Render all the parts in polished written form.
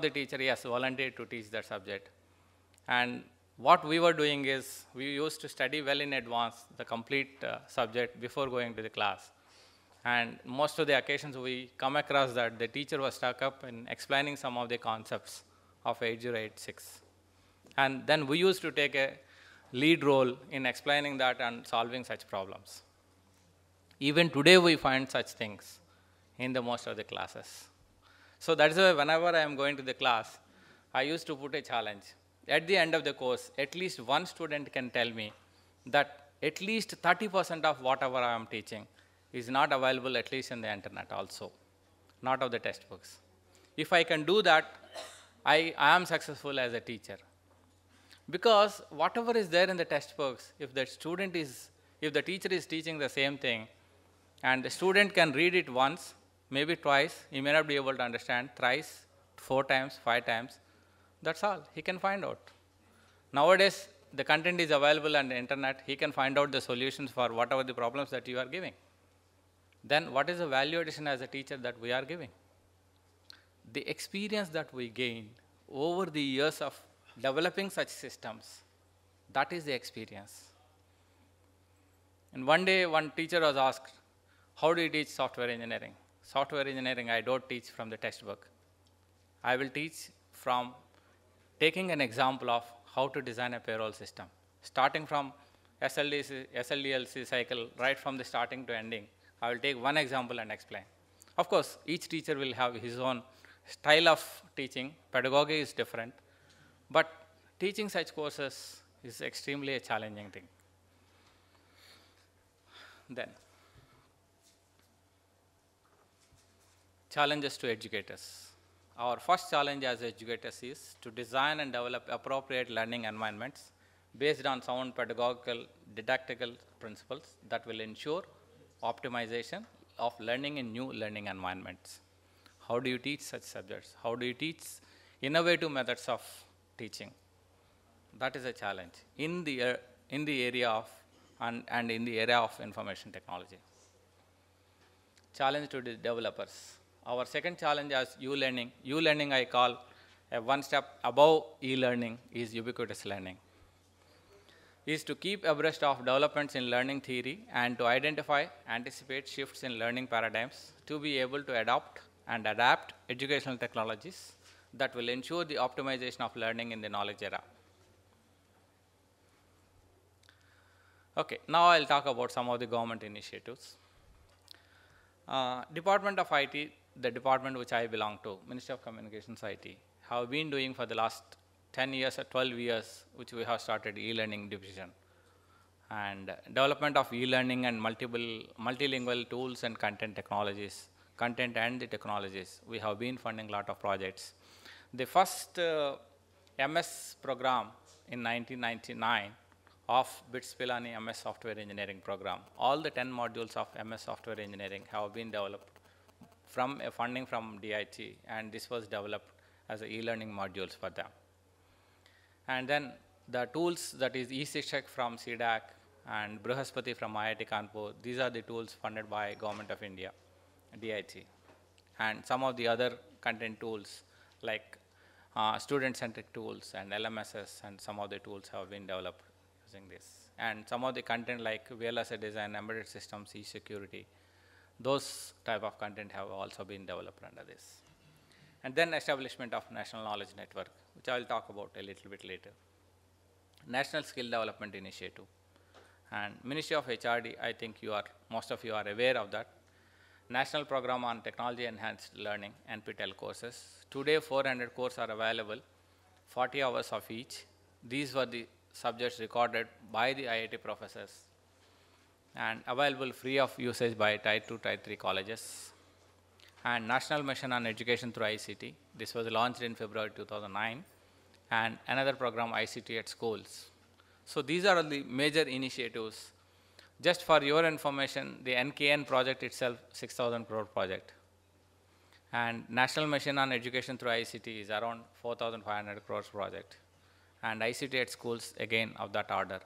the teacher, yes, volunteered to teach that subject. And what we were doing is we used to study well in advance the complete subject before going to the class. And most of the occasions we come across that the teacher was stuck up in explaining some of the concepts of 8086. And then we used to take a lead role in explaining that and solving such problems. Even today we find such things in the most of the classes. So that's why whenever I am going to the class, I used to put a challenge. At the end of the course, at least one student can tell me that at least 30% of whatever I am teaching is not available at least in the internet also, not of the textbooks. If I can do that, I am successful as a teacher. Because whatever is there in the textbooks, if the teacher is teaching the same thing, and the student can read it once, maybe twice, he may not be able to understand, thrice, 4 times, 5 times, that's all, he can find out. Nowadays, the content is available on the internet, he can find out the solutions for whatever the problems that you are giving. Then what is the value addition as a teacher that we are giving? The experience that we gain over the years of developing such systems, that is the experience. And one day, one teacher was asked, how do you teach software engineering? Software engineering, I don't teach from the textbook. I will teach from taking an example of how to design a payroll system, starting from SLDLC cycle, right from the starting to ending. I will take one example and explain. Of course, each teacher will have his own style of teaching. Pedagogy is different. But teaching such courses is extremely a challenging thing. Then, challenges to educators. Our first challenge as educators is to design and develop appropriate learning environments based on sound pedagogical, didactical principles that will ensure optimization of learning in new learning environments. How do you teach such subjects? How do you teach innovative methods of teaching? That is a challenge in the area of and in the area of information technology. Challenge to the developers. Our second challenge is U-learning. U-learning I call a one step above e-learning is ubiquitous learning. Is to keep abreast of developments in learning theory and to identify, anticipate shifts in learning paradigms to be able to adopt and adapt educational technologies that will ensure the optimization of learning in the knowledge era. Okay, now I'll talk about some of the government initiatives. Department of IT, the department which I belong to, Ministry of Communications IT, have been doing for the last 10 years or 12 years, which we have started e-learning division. And development of e-learning and multilingual tools and content technologies, content and the technologies, we have been funding a lot of projects. The first MS program in 1999 of BITS Pilani MS Software Engineering program. All the 10 modules of MS Software Engineering have been developed from a funding from DIT, and this was developed as e-learning modules for them. And then the tools, that is eShikshak from CDAC and Brihaspati from IIT Kanpur, these are the tools funded by Government of India, DIT. And some of the other content tools like student-centric tools and LMSs and some of the tools have been developed using this. And some of the content like VLSI design, embedded systems, e-security, those type of content have also been developed under this. And then establishment of National Knowledge Network, which I will talk about a little bit later. National Skill Development Initiative. And Ministry of HRD, I think most of you are aware of that. National Program on Technology Enhanced Learning, NPTEL courses. Today 400 courses are available, 40 hours of each. These were the subjects recorded by the IIT professors and available free of usage by Tier 2, Tier 3 colleges. And National Mission on Education through ICT. This was launched in February 2009. And another program, ICT at Schools. So these are the major initiatives. Just for your information, the NKN project itself, 6,000 crore project. And National Mission on Education through ICT is around 4,500 crores project. And ICT at Schools, again, of that order.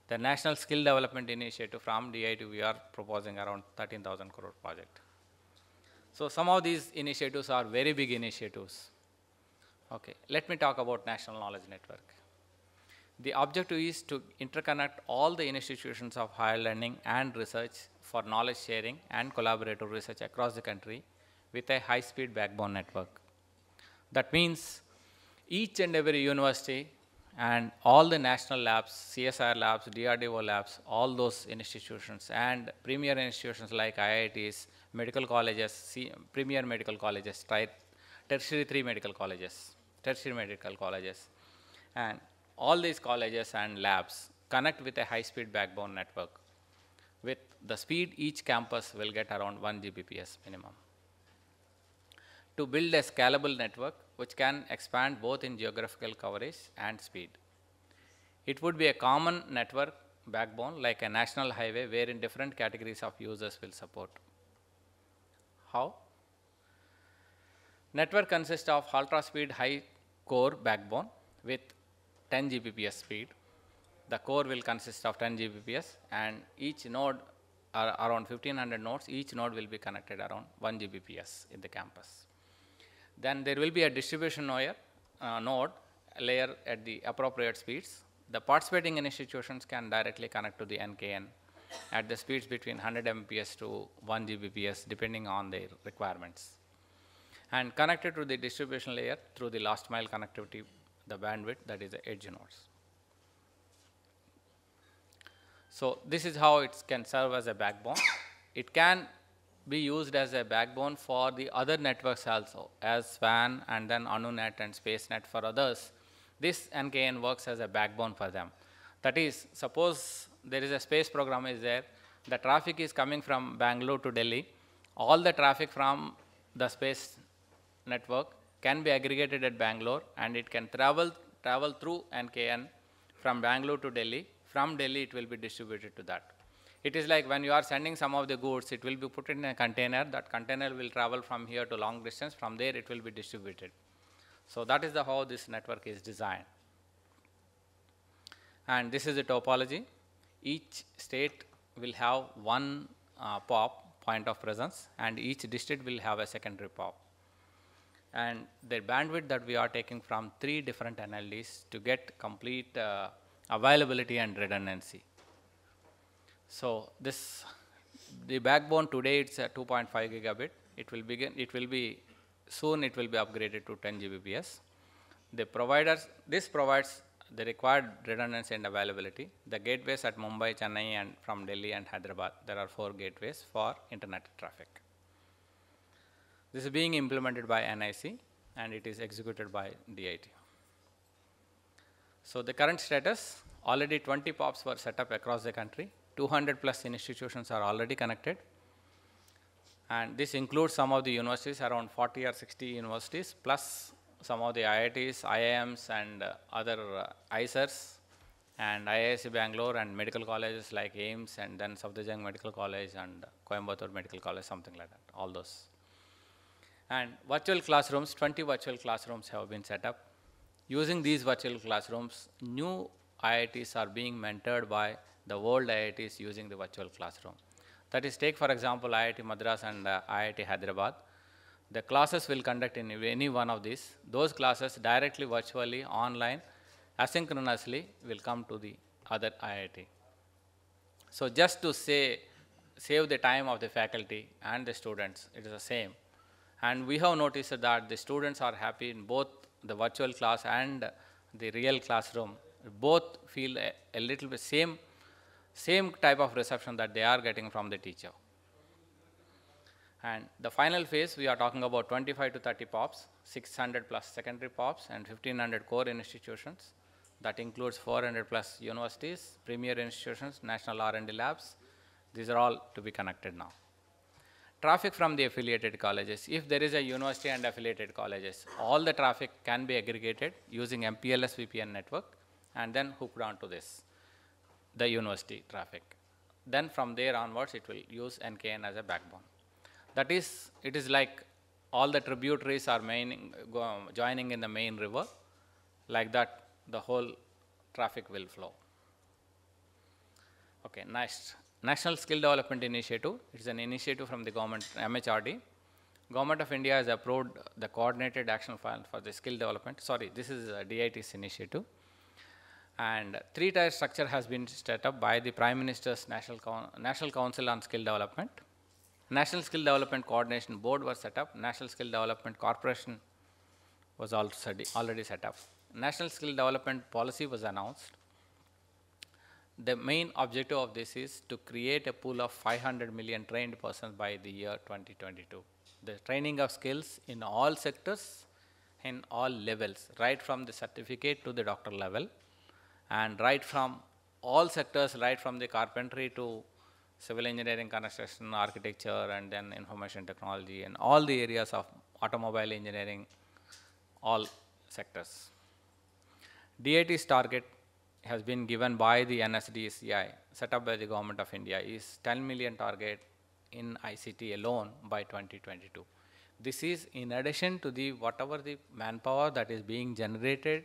The National Skill Development Initiative from DIT, we are proposing around 13,000 crore project. So some of these initiatives are very big initiatives. Okay, let me talk about National Knowledge Network. The objective is to interconnect all the institutions of higher learning and research for knowledge sharing and collaborative research across the country with a high-speed backbone network. That means each and every university and all the national labs, CSR labs, DRDO labs, all those institutions and premier institutions like IITs, medical colleges, premier medical colleges, tertiary tertiary medical colleges, and all these colleges and labs connect with a high-speed backbone network. With the speed, each campus will get around 1 Gbps minimum. To build a scalable network which can expand both in geographical coverage and speed. It would be a common network backbone like a national highway wherein different categories of users will support. How? Network consists of ultra-speed high core backbone with 10 Gbps speed. The core will consist of 10 Gbps and each node are around 1500 nodes. Each node will be connected around 1 Gbps in the campus. Then there will be a distribution node layer at the appropriate speeds. The participating institutions can directly connect to the NKN at the speeds between 100 Mbps to 1 Gbps depending on their requirements. And connected to the distribution layer through the last mile connectivity, the bandwidth, that is the edge nodes. So this is how it can serve as a backbone. It can be used as a backbone for the other networks also, as SWAN and then AnuNet and SpaceNet for others. This NKN works as a backbone for them. That is, suppose there is a space program is there, the traffic is coming from Bangalore to Delhi, all the traffic from the space network can be aggregated at Bangalore and it can travel through NKN from Bangalore to Delhi. From Delhi it will be distributed to that. It is like when you are sending some of the goods, it will be put in a container. That container will travel from here to long distance. From there, it will be distributed. So that is how this network is designed. And this is the topology. Each state will have one POP, point of presence, and each district will have a secondary POP. And the bandwidth that we are taking from 3 different NLDs to get complete availability and redundancy. So the backbone today it's a 2.5 gigabit. Soon it will be upgraded to 10 Gbps. This provides the required redundancy and availability. The gateways at Mumbai, Chennai and from Delhi and Hyderabad, there are 4 gateways for internet traffic. This is being implemented by NIC and it is executed by DIT. So the current status, already 20 POPs were set up across the country. 200 plus institutions are already connected. And this includes some of the universities, around 40 or 60 universities, plus some of the IITs, IIMs and other ISERs and IISc Bangalore and medical colleges like AIIMS and then Safdarjung Medical College and Coimbatore Medical College, something like that, all those. And virtual classrooms, 20 virtual classrooms have been set up. Using these virtual classrooms, new IITs are being mentored by the world IITs using the virtual classroom. That is, take for example IIT Madras and IIT Hyderabad. The classes will conduct in any one of these. Those classes directly, virtually, online, asynchronously will come to the other IIT. So just to save the time of the faculty and the students, it is the same. And we have noticed that the students are happy in both the virtual class and the real classroom. Both feel a little bit same type of reception that they are getting from the teacher. And the final phase, we are talking about 25 to 30 POPs, 600 plus secondary POPs and 1500 core institutions. That includes 400 plus universities, premier institutions, national R&D labs. These are all to be connected now. Traffic from the affiliated colleges. If there is a university and affiliated colleges, all the traffic can be aggregated using MPLS VPN network and then hooked onto this, the university traffic. Then from there onwards, it will use NKN as a backbone. That is, it is like all the tributaries are joining in the main river. Like that, the whole traffic will flow. Okay, next. National Skill Development Initiative. It is an initiative from the government, MHRD. Government of India has approved the coordinated action plan for the skill development. Sorry, this is DIT's initiative. And three-tier structure has been set up by the Prime Minister's National Council on Skill Development. National Skill Development Coordination Board was set up. National Skill Development Corporation was already set up. National Skill Development Policy was announced. The main objective of this is to create a pool of 500 million trained persons by the year 2022. The training of skills in all sectors, in all levels, right from the certificate to the doctor level, and right from all sectors, right from the carpentry to civil engineering, construction, architecture, and then information technology, and all the areas of automobile engineering, all sectors. DIT's target has been given by the NSDCI, set up by the Government of India, is 10 million target in ICT alone by 2022. This is in addition to the whatever the manpower that is being generated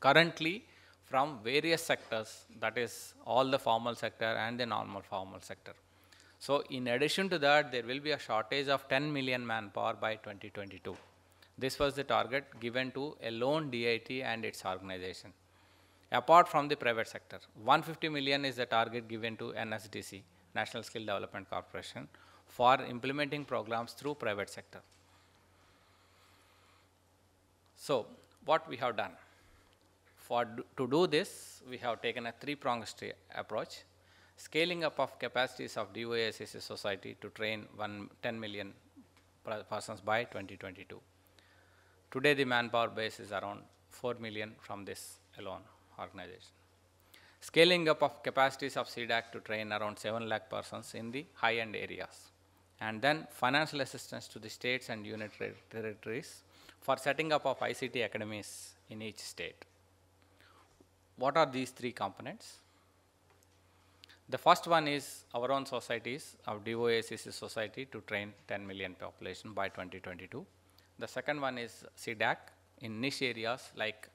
currently from various sectors, that is all the formal sector and the non-formal sector. So in addition to that, there will be a shortage of 10 million manpower by 2022. This was the target given to alone DIT and its organization. Apart from the private sector, 150 million is the target given to NSDC, National Skill Development Corporation, for implementing programs through private sector. So what we have done? To do this, we have taken a three-pronged approach. Scaling up of capacities of DOASSC society to train 10 million persons by 2022. Today the manpower base is around 4 million from this alone organization. Scaling up of capacities of CDAC to train around 7 lakh persons in the high-end areas. And then financial assistance to the states and union territories for setting up of ICT academies in each state. What are these three components? The first one is our own societies of DOASSC society to train 10 million population by 2022. The second one is CDAC in niche areas like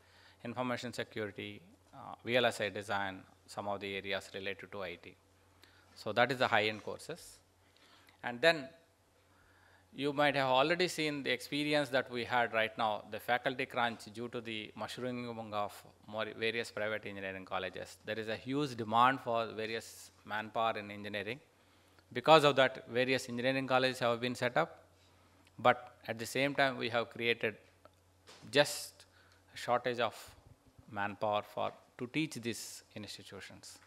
information security, VLSI design, some of the areas related to IT. So that is the high-end courses. And then you might have already seen the experience that we had right now, the faculty crunch due to the mushrooming of various private engineering colleges. There is a huge demand for various manpower in engineering. Because of that, various engineering colleges have been set up, but at the same time, we have created just a shortage of manpower to teach these institutions.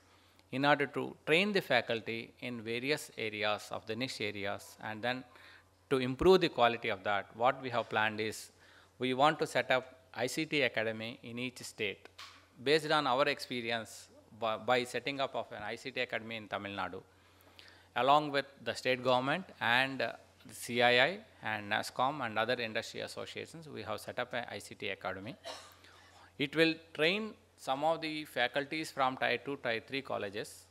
In order to train the faculty in various areas of the niche areas, and then to improve the quality of that, what we have planned is we want to set up ICT academy in each state. Based on our experience by setting up of an ICT academy in Tamil Nadu, along with the state government and the CII and NASCOM and other industry associations, we have set up an ICT academy. It will train some of the faculties from Tier 2, Tier 3 colleges,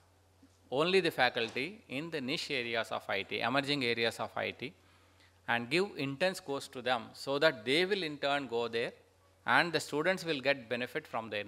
only the faculty in the niche areas of IT, emerging areas of IT, and give intense course to them so that they will in turn go there and the students will get benefit from their